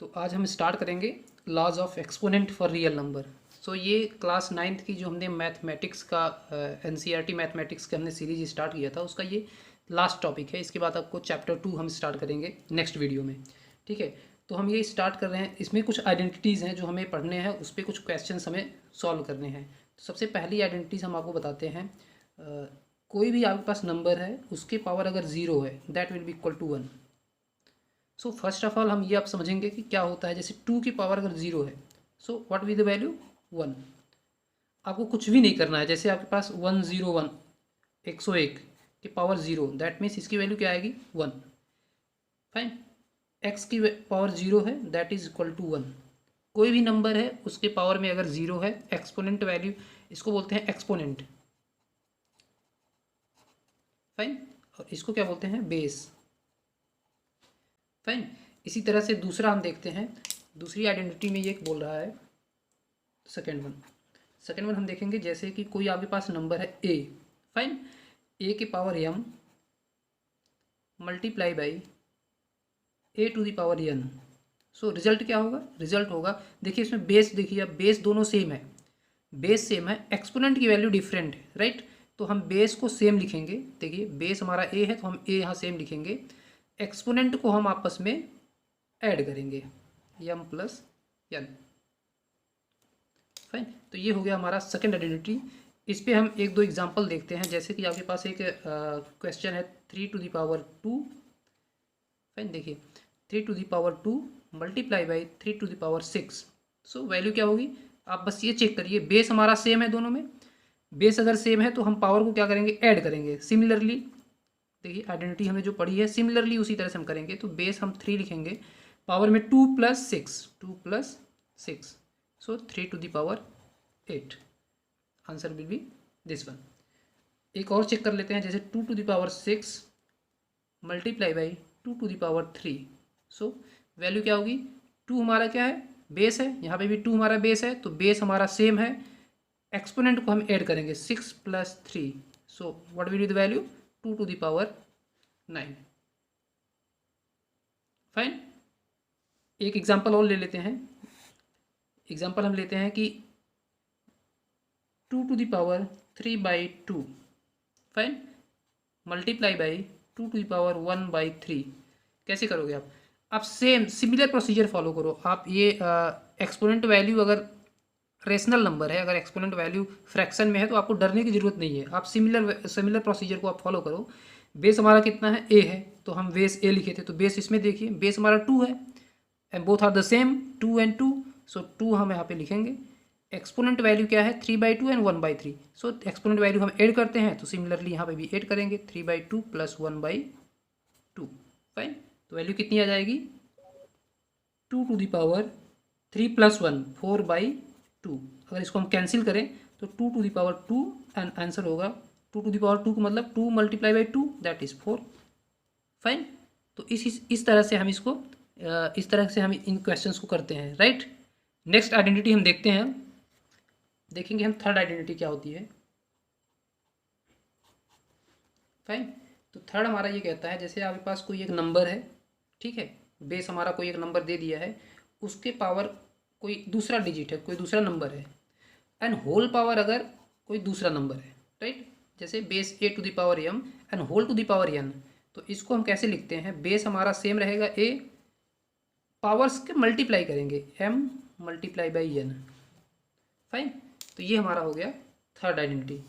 तो आज हम स्टार्ट करेंगे laws of exponent for real number. So ये क्लास 9th की जो हमने मैथमेटिक्स का एनसीईआरटी मैथमेटिक्स का हमने सीरीज स्टार्ट किया था उसका ये लास्ट टॉपिक है। इसके बाद आपको चैप्टर 2 हम स्टार्ट करेंगे नेक्स्ट वीडियो में। ठीक है, तो हम ये स्टार्ट कर रहे हैं। इसमें कुछ आइडेंटिटीज़ हैं जो हमें पढ़ने हैं, उस पर कुछ क्वेश्चंस हमें सॉल्व करने हैं। तो सबसे पहली आइडेंटिटीज़ हम आपको बताते हैं। कोई भी आपके पास नंबर है उसके पावर अगर ज़ीरो है that will be equal to 1। So first of all हम ये आप समझेंगे कि क्या होता है। जैसे 2 की पावर अगर ज़ीरो है सो व्हाट विल द वैल्यू 1। आपको कुछ भी नहीं करना है। जैसे आपके पास 101 101 की पावर ज़ीरो दैट मीन्स इसकी वैल्यू क्या आएगी 1। फाइन, एक्स की पावर ज़ीरो है दैट इज इक्वल टू 1। कोई भी नंबर है उसके पावर में अगर ज़ीरो है, एक्सपोनेंट वैल्यू, इसको बोलते हैं एक्सपोनेंट। फाइन, और इसको क्या बोलते हैं बेस। फाइन, इसी तरह से दूसरा हम देखते हैं। दूसरी आइडेंटिटी में ये बोल रहा है सेकेंड वन हम देखेंगे। जैसे कि कोई आपके पास नंबर है ए। फाइन, ए की power m multiply by a to the power n। So result क्या होगा? रिजल्ट होगा, देखिए इसमें बेस, देखिए अब बेस दोनों सेम है, बेस सेम है, एक्सपोनेंट की वैल्यू डिफरेंट है, राइट। तो हम बेस को सेम लिखेंगे। देखिए बेस हमारा ए है तो हम ए यहाँ सेम लिखेंगे, एक्सपोनेंट को हम आपस में ऐड करेंगे m प्लस n। फाइन, तो ये हो गया हमारा सेकंड आइडेंटिटी। इस पे हम एक दो एग्जांपल देखते हैं। जैसे कि आपके पास एक क्वेश्चन है 3 टू द पावर 2। फाइन, देखिए 3 to the power 2 multiply by 3 to the power 6। So value क्या होगी? आप बस ये चेक करिए, बेस हमारा सेम है दोनों में। बेस अगर सेम है तो हम पावर को क्या करेंगे? ऐड करेंगे। सिमिलरली देखिए आइडेंटिटी हमने जो पढ़ी है सिमिलरली उसी तरह से हम करेंगे। तो बेस हम 3 लिखेंगे, पावर में 2 plus 6, 2 plus 6, so 3 to the power 8। Answer will be this one. एक और चेक कर लेते हैं। जैसे 2 to the power 6 multiply by 2 to the power 3। So value क्या होगी? 2 हमारा क्या है? बेस है। यहाँ पे भी 2 हमारा बेस है तो बेस हमारा सेम है। एक्सपोनेंट को हम ऐड करेंगे 6 plus 3। So what will be the value? 2 to the power 9। Fine, एक एग्जांपल और ले लेते हैं। एग्जांपल हम लेते हैं कि 2 to the power 3 by 2। Fine, multiply by 2 to the power 1 by 3। कैसे करोगे आप सेम सिमिलर प्रोसीजर फॉलो करो। आप ये एक्सपोनेंट वैल्यू अगर रेशनल नंबर है, अगर एक्सपोनेंट वैल्यू फ्रैक्शन में है तो आपको डरने की जरूरत नहीं है। आप सिमिलर प्रोसीजर को आप फॉलो करो। बेस हमारा कितना है? ए है तो हम बेस ए लिखे थे, तो बेस इसमें देखिए बेस हमारा 2 है and both are the same 2 and 2। So 2 हम यहाँ पे लिखेंगे। एक्सपोनेंट वैल्यू क्या है? 3/2 एंड 1/3। सो एक्सपोनेंट वैल्यू हम ऐड करते हैं तो सिमिलरली यहाँ पे भी ऐड करेंगे 3/2 प्लस 1/2। फाइन, तो वैल्यू कितनी आ जाएगी? 2 टू द पावर 3 प्लस 1 4/2। अगर इसको हम कैंसिल करें तो 2 to the power 2 and answer होगा 2 टू द पावर 2 का मतलब 2 multiply by 2 that is 4। Fine, तो इस तरह से हम इसको इस तरह से हम इन क्वेश्चंस को करते हैं, राइट। नेक्स्ट आइडेंटिटी हम देखते हैं। देखेंगे हम थर्ड आइडेंटिटी क्या होती है। फाइन, तो थर्ड हमारा ये कहता है जैसे आपके पास कोई एक नंबर है, ठीक है, बेस हमारा कोई एक नंबर दे दिया है, उसके पावर कोई दूसरा डिजिट है, कोई दूसरा नंबर है एंड होल पावर अगर कोई दूसरा नंबर है, राइट। जैसे base a to the power m and whole to the power n। तो इसको हम कैसे लिखते हैं? बेस हमारा सेम रहेगा a, पावर्स के मल्टीप्लाई करेंगे m multiply by n। Fine, तो ये हमारा हो गया थर्ड आइडेंटिटी।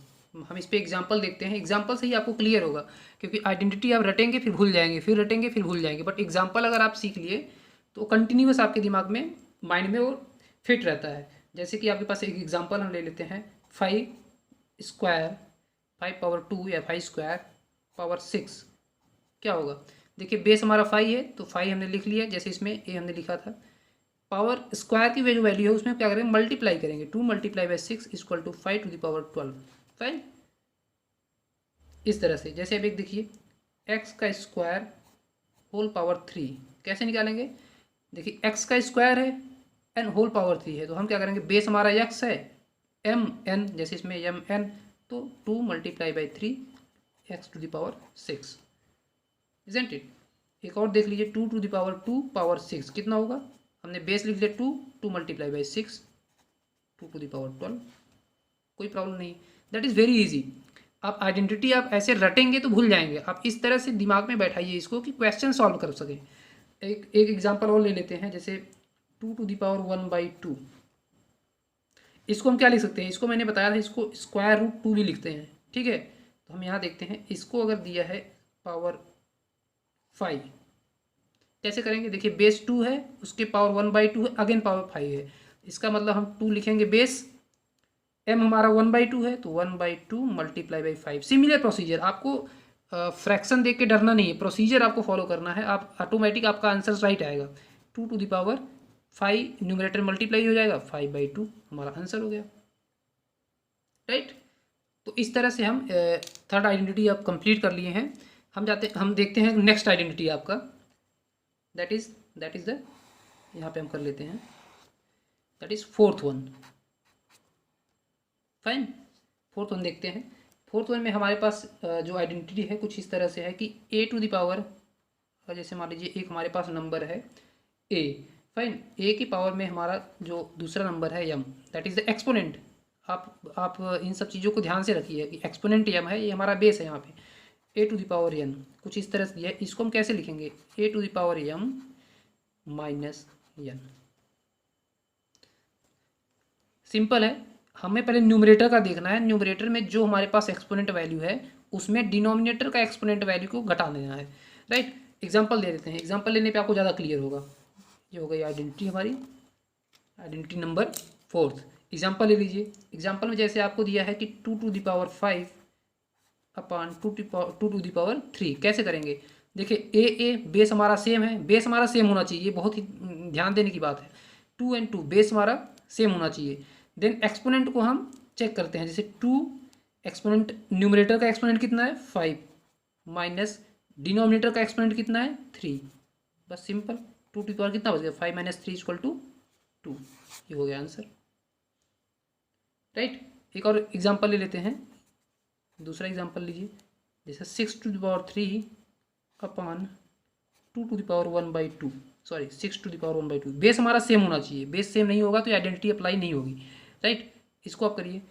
हम इस पे एग्जांपल देखते हैं। एग्जांपल से ही आपको क्लियर होगा, क्योंकि आइडेंटिटी आप रटेंगे फिर भूल जाएंगे, फिर रटेंगे फिर भूल जाएंगे, बट एग्जांपल अगर आप सीख लिए तो कंटिन्यूस आपके दिमाग में, माइंड में वो फिट रहता है। जैसे कि आपके पास एक एग्जांपल हम ले लेते हैं 5 स्क्वायर 5 पावर 2 या 5 स्क्वायर पावर 6। क्या होगा? देखिए बेस हमारा 5 है तो 5 हमने लिख लिया, जैसे इसमें ए हमने लिखा था। पावर स्क्वायर की जो वैल्यू है उसमें क्या करेंगे? मल्टीप्लाई करेंगे। 2 multiply by 6 equal to 5 to the power 12। Fine, इस तरह से। जैसे अब एक देखिए एक्स का स्क्वायर होल पावर 3 कैसे निकालेंगे? देखिए एक्स का स्क्वायर है एंड होल पावर 3 है तो हम क्या करेंगे? बेस हमारा एक्स है, एम एन, जैसे इसमें एम एन, तो 2 multiply by 3 x to the power 6, isn't it. एक और देख लीजिए 2 टू द पावर 2 पावर 6 कितना होगा? हमने बेस लिख लिया 2, 2 multiply by 6, 2 to the power 12, कोई प्रॉब्लम नहीं। That is very easy. आप आइडेंटिटी आप ऐसे रटेंगे तो भूल जाएंगे, आप इस तरह से दिमाग में बैठाइए इसको कि क्वेश्चन सॉल्व कर सकें। एक एग्जांपल और ले लेते हैं, जैसे 2 टू द पावर 1/2। इसको हम क्या लिख सकते हैं, इसको मैंने बताया था, इसको स्क्वायर रूट 2 भी लिखते हैं, ठीक है। तो हम यहाँ देखते हैं, इसको अगर दिया है पावर 5, कैसे करेंगे, देखिए बेस 2 है, उसके पावर 1/2 है, अगेन पावर 5 है, इसका मतलब हम 2 लिखेंगे बेस, m हमारा 1/2 है, तो 1/2 मल्टीप्लाई बाई 5। सिमिलर प्रोसीजर, आपको फ्रैक्शन देख के डरना नहीं है, प्रोसीजर आपको फॉलो करना है, आप ऑटोमेटिक आपका आंसर राइट आएगा। 2 to the power 5 numerator multiply हो जाएगा, 5/2 हमारा आंसर हो गया, राइट। तो इस तरह से हम थर्ड आइडेंटिटी आप कंप्लीट कर लिए हैं। हम देखते हैं नेक्स्ट आइडेंटिटी आपका, दैट इज द, यहाँ पे हम कर लेते हैं, that is fourth one. Fine, fourth one देखते हैं। फोर्थ वन में हमारे पास जो आइडेंटिटी है कुछ इस तरह से है कि a टू द पावर, जैसे मान लीजिए एक हमारे पास नंबर है a, फाइन, a की पावर में हमारा जो दूसरा नंबर है m, that is the exponent. आप इन सब चीज़ों को ध्यान से रखिए कि एक्सपोनेंट m है, ये हमारा बेस है यहाँ पे, a to the power n कुछ इस तरह से दिया है। इसको हम कैसे लिखेंगे, a to the power m minus n। Simple है, हमें पहले न्यूमरेटर का देखना है, न्यूमरेटर में जो हमारे पास एक्सपोनेंट वैल्यू है उसमें डिनोमिनेटर का एक्सपोनेंट वैल्यू को घटा देना है, राइट। एग्जांपल दे देते हैं, एग्जांपल लेने पे आपको ज़्यादा क्लियर होगा। ये हो गई आइडेंटिटी हमारी, आइडेंटिटी नंबर फोर्थ। एग्जांपल ले लीजिए, एग्जांपल में जैसे आपको दिया है कि 2 to the power 5 upon 2 to the power 3, कैसे करेंगे, देखिए ए बेस हमारा सेम है, बेस हमारा सेम होना चाहिए, ये बहुत ही ध्यान देने की बात है। 2 and 2 बेस हमारा सेम होना चाहिए। देन एक्सपोनेंट को हम चेक करते हैं, जैसे 2 एक्सपोनेंट, न्यूमरेटर का एक्सपोनेंट कितना है 5 माइनस डिनोमिनेटर का एक्सपोनेंट कितना है 3, बस सिंपल। 2 टू पावर कितना बच गया, 5 माइनस 3 इक्वल टू 2, ये हो गया आंसर, राइट। एक और एग्जांपल ले लेते हैं, दूसरा एग्जांपल लीजिए, जैसे 6 to the power 3 upon 2 to the power 1/2, sorry 6 to the power 1/2। Base हमारा सेम होना चाहिए, बेस सेम नहीं होगा तो आइडेंटिटी अप्लाई नहीं होगी, राइट। इसको आप करिए,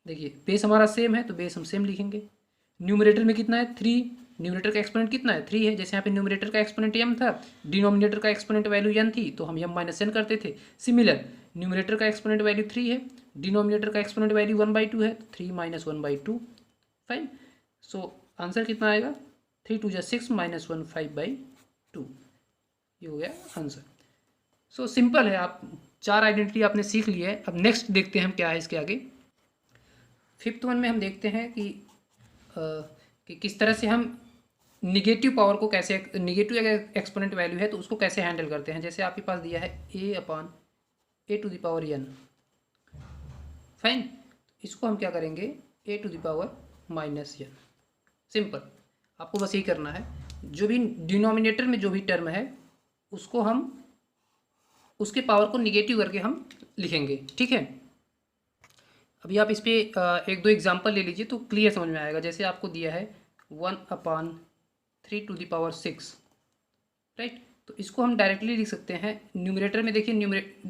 देखिए बेस हमारा सेम है तो बेस हम सेम लिखेंगे। न्यूमरेटर में कितना है 3, न्यूमरेटर का एक्सपोनेंट कितना है 3 है, जैसे यहाँ पे न्यूमरेटर का एक्सपोनेंट m था, डिनोमिनेटर का एक्सपोनेंट वैल्यू n थी, तो हम m माइनस n करते थे। सिमिलर, न्यूमरेटर का एक्सपोनेंट वैल्यू 3 है, डिनोमिनेटर का एक्सपोनेंट वैल्यू 1/2 है, 3 माइनस 1/2, फाइन। सो आंसर कितना आएगा, 3 2 जा 6 माइनस 1 5/2, ये हो गया आंसर। सो सिंपल है, आप 4 आइडेंटिटी आपने सीख ली है। अब नेक्स्ट देखते हैं हम क्या है इसके आगे। फिफ्थ वन में हम देखते हैं कि किस तरह से हम निगेटिव पावर को कैसे, निगेटिव अगर एक्सपोनेंट वैल्यू है तो उसको कैसे हैंडल करते हैं। जैसे आपके पास दिया है a upon a to the power n, fine. इसको हम क्या करेंगे, a to the power minus n, simple. आपको बस यही करना है, जो भी डिनोमिनेटर में जो भी टर्म है उसको हम उसके पावर को निगेटिव करके हम लिखेंगे, ठीक है। अभी आप इस पर एक दो एग्जांपल ले लीजिए तो क्लियर समझ में आएगा। जैसे आपको दिया है 1/3 टू द पावर 6, राइट। तो इसको हम डायरेक्टली लिख सकते हैं न्यूमरेटर में, देखिए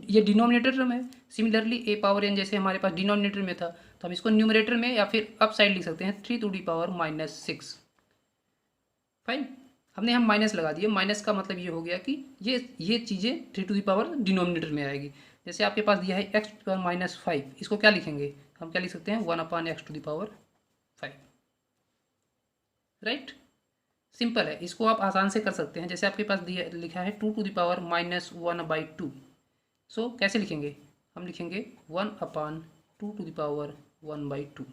ये डिनोमिनेटर टर्म है। सिमिलरली a पावर n जैसे हमारे पास डिनोमिनेटर में था तो हम इसको न्यूमरेटर में या फिर अप साइड लिख सकते हैं 3 टू द पावर -6, फाइन। हमने हम माइनस लगा दिए, माइनस का मतलब ये हो गया कि ये चीज़ें 3 टू द पावर डिनोमिनेटर में आएगी। जैसे आपके पास दिया है x टू पावर -5, इसको क्या लिखेंगे, हम क्या लिख सकते हैं 1/x to the power 5, right. Simple है, इसको आप आसान से कर सकते हैं। जैसे आपके पास दिया लिखा है 2 टू द पावर -1/2, सो कैसे लिखेंगे, हम लिखेंगे 1/2 टू द पावर 1/2।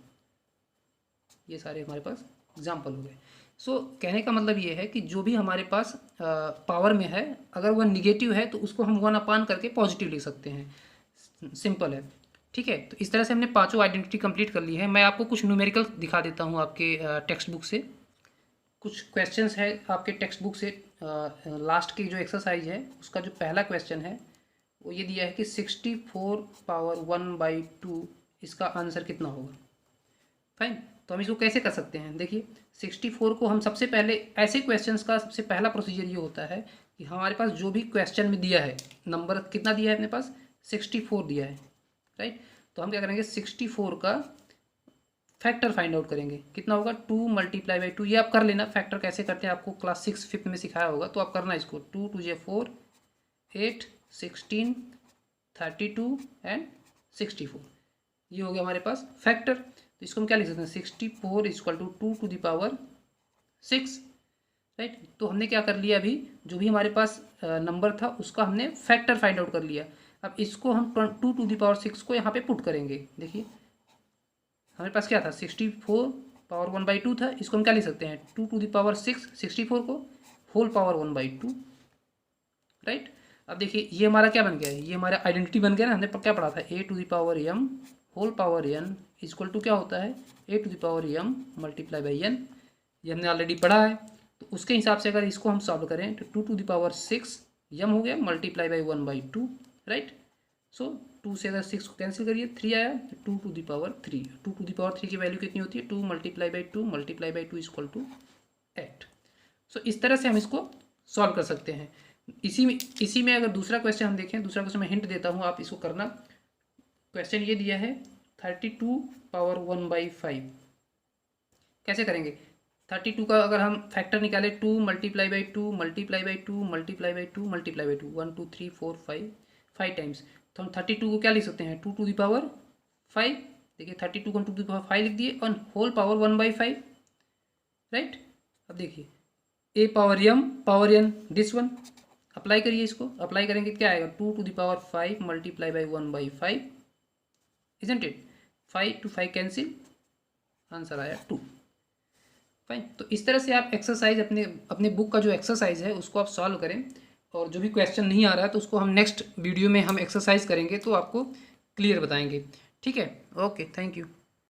ये सारे हमारे पास एग्जाम्पल हो गए। सो कहने का मतलब ये है कि जो भी हमारे पास पावर में है अगर वह निगेटिव है तो उसको हम 1/, करके पॉजिटिव लिख सकते हैं, सिंपल है, ठीक है। तो इस तरह से हमने पांचों आइडेंटिटी कंप्लीट कर ली है। मैं आपको कुछ न्यूमेरिकल दिखा देता हूँ आपके टेक्स्ट बुक से, कुछ क्वेश्चंस है आपके टेक्स्ट बुक से। लास्ट की जो एक्सरसाइज है उसका जो पहला क्वेश्चन है वो ये दिया है कि 64 पावर 1/2 इसका आंसर कितना होगा, फाइन। तो हम इसको कैसे कर सकते हैं, देखिए 64 को हम सबसे पहले, ऐसे क्वेश्चंस का सबसे पहला प्रोसीजर ये होता है कि हमारे पास जो भी क्वेश्चन में दिया है नंबर कितना दिया है अपने पास 64 दिया है, राइट। तो हम क्या करेंगे 64 का फैक्टर फाइंड आउट करेंगे। कितना होगा 2 मल्टीप्लाई बाई 2। ये आप कर लेना, फैक्टर कैसे करते हैं आपको क्लास 6 5th में सिखाया होगा, तो आप करना इसको 2 2 जे 4 8 16 32 एंड 64। ये हो गया हमारे पास फैक्टर। तो इसको हम क्या लिख सकते हैं 64 equal to 2 to the power 6, right. तो हमने क्या कर लिया, अभी जो भी हमारे पास नंबर था उसका हमने फैक्टर फाइंड आउट कर लिया। अब इसको हम 2 टू द पावर 6 को यहाँ पे पुट करेंगे। देखिए हमारे पास क्या था 64 पावर 1/2 था, इसको हम क्या लिख सकते हैं 2 टू द पावर 6 64 को होल पावर 1/2, राइट। अब देखिए ये हमारा क्या बन गया है, ये हमारा आइडेंटिटी बन गया ना। हमने क्या पढ़ा था a to the power m whole power n equal to क्या होता है a to the power m multiply by n। ये हमने ऑलरेडी पढ़ा है। तो उसके हिसाब से अगर इसको हम सॉल्व करें तो 2 टू द पावर 6 m हो गया मल्टीप्लाई बाई 1/2, राइट। सो 2 से अगर 6 को कैंसिल करिए 3 आया, 2 to the power 3। 2 to the power 3 की वैल्यू कितनी होती है 2 multiply by 2 multiply by 2 equal to 8। So इस तरह से हम इसको सॉल्व कर सकते हैं। इसी में अगर दूसरा क्वेश्चन हम देखें, दूसरा क्वेश्चन मैं हिंट देता हूँ, आप इसको करना। क्वेश्चन ये दिया है 32 पावर 1/5। कैसे करेंगे 32 का अगर हम फैक्टर निकालें 2 multiply by 2 multiply by 2 multiply by 2 multiply by 2 1 2 3 4 5 times. तो हम 32 को क्या लिख सकते हैं 2 टू द पावर 5। देखिए 32 को 2 टू द पावर 5 लिख दिए और होल पावर 1/5, राइट। अब देखिए a power m power n this one apply करिए, इसको अप्लाई करेंगे क्या आएगा 2 to the power 5 multiply by 1/5, isn't it. 5 to 5 cancel, answer आया 2, फाइन। तो इस तरह से आप एक्सरसाइज अपने बुक का जो एक्सरसाइज है उसको आप सॉल्व करें। और जो भी क्वेश्चन नहीं आ रहा है तो उसको हम नेक्स्ट वीडियो में हम एक्सरसाइज करेंगे तो आपको क्लियर बताएंगे, ठीक है। Okay, thank you.